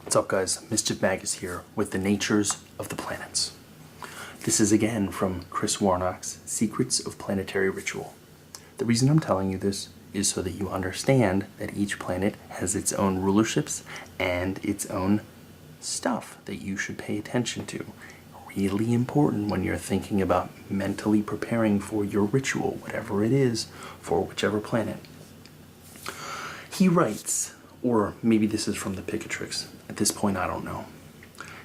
What's up guys, Mischief Magus here with the natures of the planets. This is again from Chris Warnock's Secrets of Planetary Ritual. The reason I'm telling you this is so that you understand that each planet has its own rulerships and its own stuff that you should pay attention to. Really important when you're thinking about mentally preparing for your ritual, whatever it is, for whichever planet. He writes, or maybe this is from the picatrix. At this point, I don't know.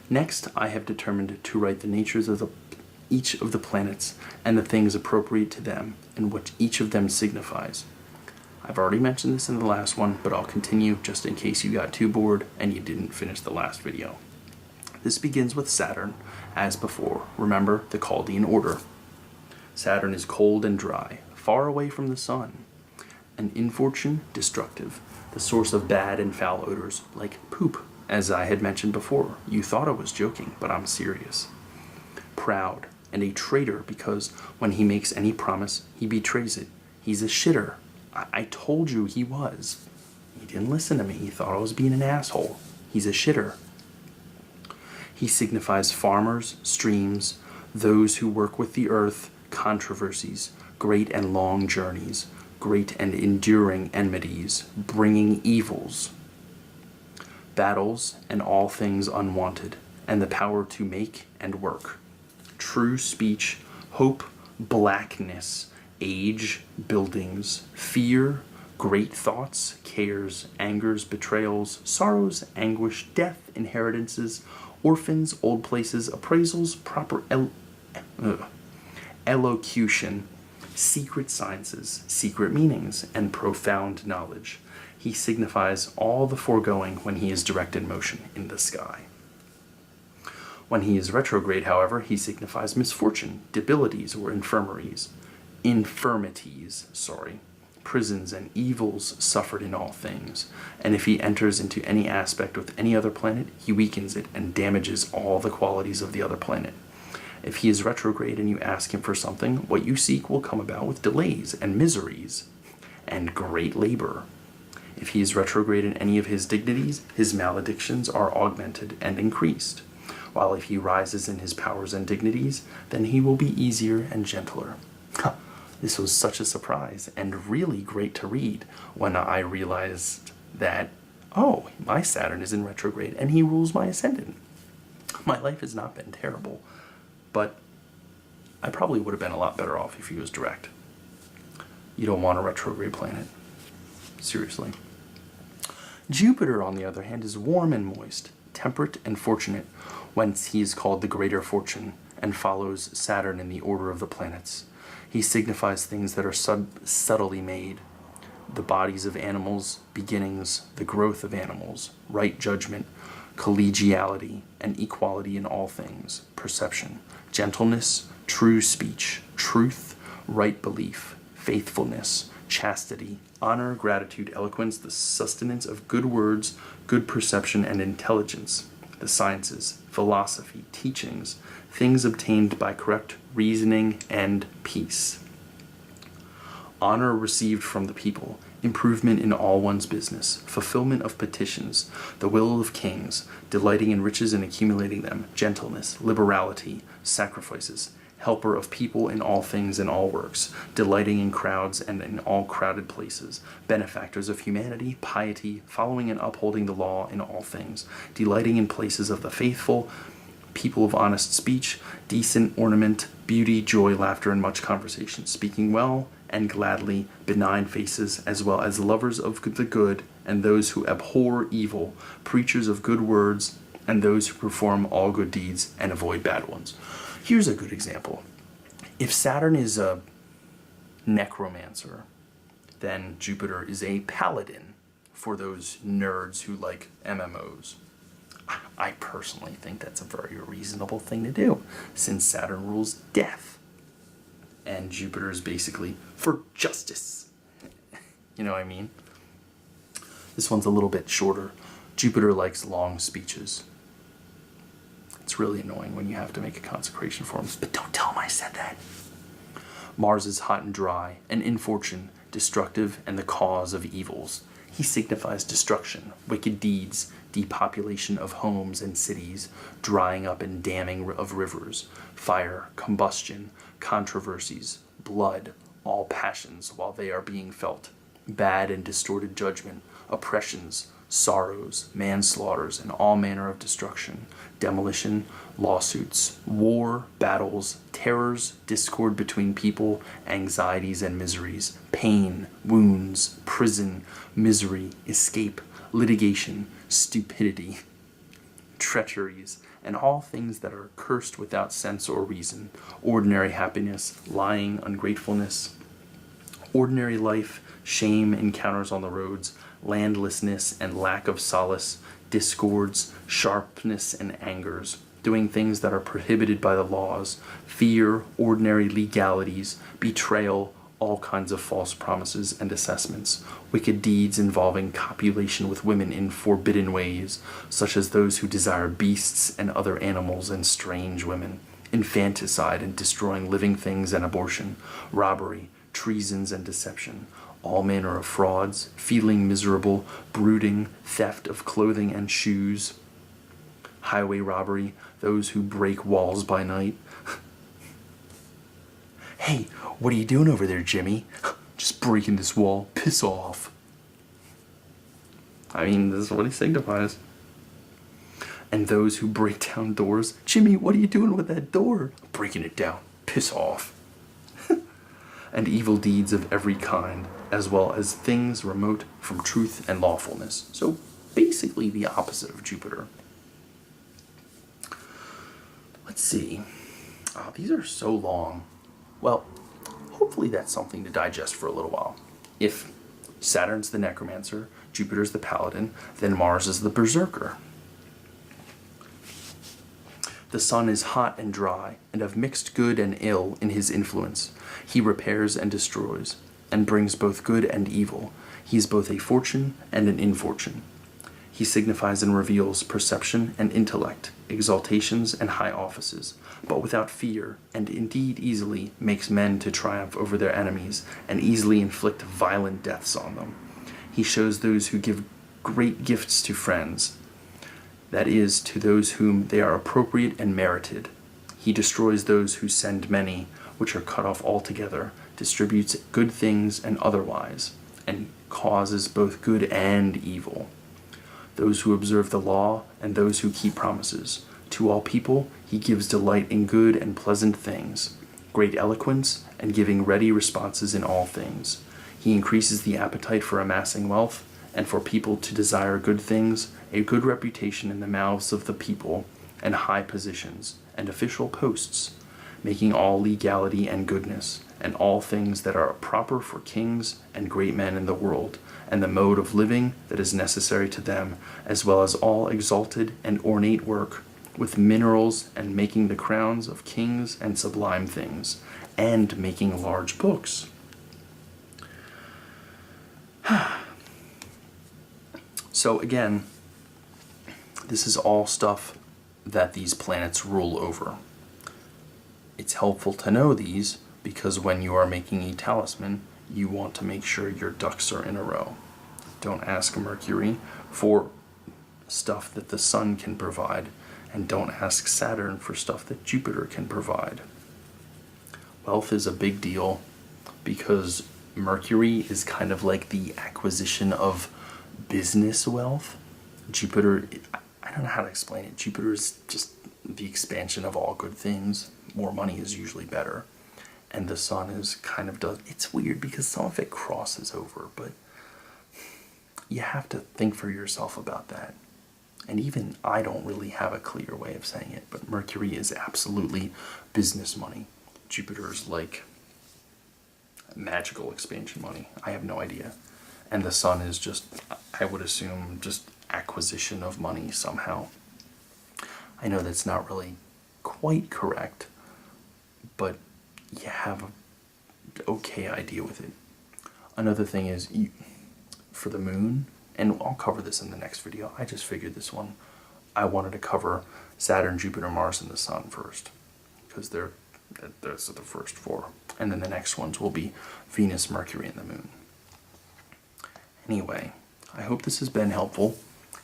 Next, I have determined to write the natures of each of the planets and the things appropriate to them and what each of them signifies. I've already mentioned this in the last one, but I'll continue just in case you got too bored and you didn't finish the last video. This begins with Saturn, as before. Remember the Chaldean order. Saturn is cold and dry, far away from the sun. An infortune, destructive, the source of bad and foul odors, like poop, as I had mentioned before. You thought I was joking, but I'm serious. Proud, and a traitor because when he makes any promise, he betrays it. He's a shitter. I told you he was. He didn't listen to me. He thought I was being an asshole. He's a shitter. He signifies farmers, streams, those who work with the earth, controversies, great and long journeys, great and enduring enmities, bringing evils, battles and all things unwanted, and the power to make and work. True speech, hope, blackness, age, buildings, fear, great thoughts, cares, angers, betrayals, sorrows, anguish, death, inheritances, orphans, old places, appraisals, proper elocution, secret sciences, secret meanings, and profound knowledge. He signifies all the foregoing when he is direct in motion in the sky. When he is retrograde, however, he signifies misfortune, debilities, or infirmities, prisons and evils suffered in all things. And if he enters into any aspect with any other planet, he weakens it and damages all the qualities of the other planet. If he is retrograde and you ask him for something, what you seek will come about with delays and miseries and great labor. If he is retrograde in any of his dignities, his maledictions are augmented and increased. While if he rises in his powers and dignities, then he will be easier and gentler. This was such a surprise and really great to read when I realized that, oh, my Saturn is in retrograde and he rules my ascendant. My life has not been terrible, but I probably would have been a lot better off if he was direct. You don't want a retrograde planet. Seriously. Jupiter, on the other hand, is warm and moist, temperate and fortunate, whence he is called the greater fortune, and follows Saturn in the order of the planets. He signifies things that are subtly made, the bodies of animals, beginnings, the growth of animals, right judgment, collegiality, and equality in all things, perception, gentleness, true speech, truth, right belief, faithfulness, chastity, honor, gratitude, eloquence, the sustenance of good words, good perception, and intelligence, the sciences, philosophy, teachings, things obtained by correct reasoning, and peace. Honor received from the people, improvement in all one's business, fulfillment of petitions, the will of kings, delighting in riches and accumulating them, gentleness, liberality, sacrifices, helper of people in all things and all works, delighting in crowds and in all crowded places, benefactors of humanity, piety, following and upholding the law in all things, delighting in places of the faithful, people of honest speech, decent ornament, beauty, joy, laughter, and much conversation, speaking well and gladly, benign faces, as well as lovers of the good, and those who abhor evil, preachers of good words, and those who perform all good deeds and avoid bad ones. Here's a good example. If Saturn is a necromancer, then Jupiter is a paladin for those nerds who like MMOs. I personally think that's a very reasonable thing to do, since Saturn rules death, and Jupiter is basically for justice. You know what I mean? This one's a little bit shorter. Jupiter likes long speeches. It's really annoying when you have to make a consecration for him, but don't tell him I said that. Mars is hot and dry, an infortune, destructive, and the cause of evils. He signifies destruction, wicked deeds, depopulation of homes and cities, drying up and damming of rivers, fire, combustion, controversies, blood, all passions while they are being felt, bad and distorted judgment, oppressions, sorrows, manslaughters, and all manner of destruction, demolition, lawsuits, war, battles, terrors, discord between people, anxieties and miseries, pain, wounds, prison, misery, escape, litigation, stupidity, treacheries, and all things that are cursed without sense or reason, ordinary happiness, lying, ungratefulness, ordinary life, shame, encounters on the roads, landlessness and lack of solace, discords, sharpness and angers, doing things that are prohibited by the laws, fear, ordinary legalities, betrayal, all kinds of false promises and assessments, wicked deeds involving copulation with women in forbidden ways, such as those who desire beasts and other animals and strange women, infanticide and destroying living things and abortion, robbery, treasons and deception, all manner of frauds, feeling miserable, brooding, theft of clothing and shoes, highway robbery, those who break walls by night. Hey, what are you doing over there, Jimmy? Just breaking this wall. Piss off. I mean, this is what he signifies. And those who break down doors. Jimmy, what are you doing with that door? Breaking it down. Piss off. And evil deeds of every kind, as well as things remote from truth and lawfulness. So basically the opposite of Jupiter. Let's see. Oh, these are so long. Well, hopefully that's something to digest for a little while. If Saturn's the necromancer, Jupiter's the paladin, then Mars is the berserker. The sun is hot and dry, and of mixed good and ill in his influence. He repairs and destroys, and brings both good and evil. He is both a fortune and an infortune. He signifies and reveals perception and intellect, exaltations and high offices, but without fear, and indeed easily makes men to triumph over their enemies, and easily inflict violent deaths on them. He shows those who give great gifts to friends, that is, to those whom they are appropriate and merited. He destroys those who send many, which are cut off altogether, distributes good things and otherwise, and causes both good and evil. Those who observe the law and those who keep promises. To all people he gives delight in good and pleasant things, great eloquence, and giving ready responses in all things. He increases the appetite for amassing wealth, and for people to desire good things, a good reputation in the mouths of the people, and high positions, and official posts, making all legality and goodness, and all things that are proper for kings and great men in the world, and the mode of living that is necessary to them, as well as all exalted and ornate work, with minerals, and making the crowns of kings and sublime things, and making large books. So again, this is all stuff that these planets rule over. It's helpful to know these because when you are making a talisman, you want to make sure your ducks are in a row. Don't ask Mercury for stuff that the Sun can provide, and don't ask Saturn for stuff that Jupiter can provide. Wealth is a big deal because Mercury is kind of like the acquisition of business wealth. Jupiter, I don't know how to explain it. Jupiter is just the expansion of all good things. More money is usually better. And the Sun is kind of does. It's weird because some of it crosses over, but you have to think for yourself about that. And even I don't really have a clear way of saying it, but Mercury is absolutely business money. Jupiter is like magical expansion money. I have no idea. And the Sun is just, I would assume, just acquisition of money somehow. I know that's not really quite correct, but you have an okay idea with it. Another thing is, for the moon, and I'll cover this in the next video, I just figured this one, I wanted to cover Saturn, Jupiter, Mars, and the Sun first, because that's the first four. And then the next ones will be Venus, Mercury, and the moon. Anyway, I hope this has been helpful,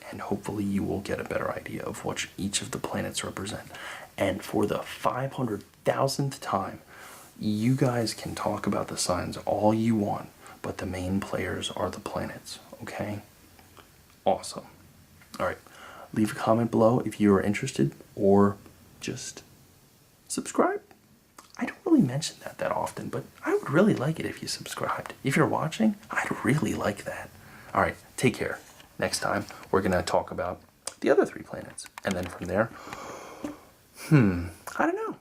and hopefully you will get a better idea of what each of the planets represent. And for the 500,000th time, you guys can talk about the signs all you want, but the main players are the planets, okay? Awesome. All right, leave a comment below if you are interested, or just subscribe. I don't really mention that often, but I would really like it if you subscribed. If you're watching, I'd really like that. All right, take care. Next time, we're going to talk about the other 3 planets. And then from there, I don't know.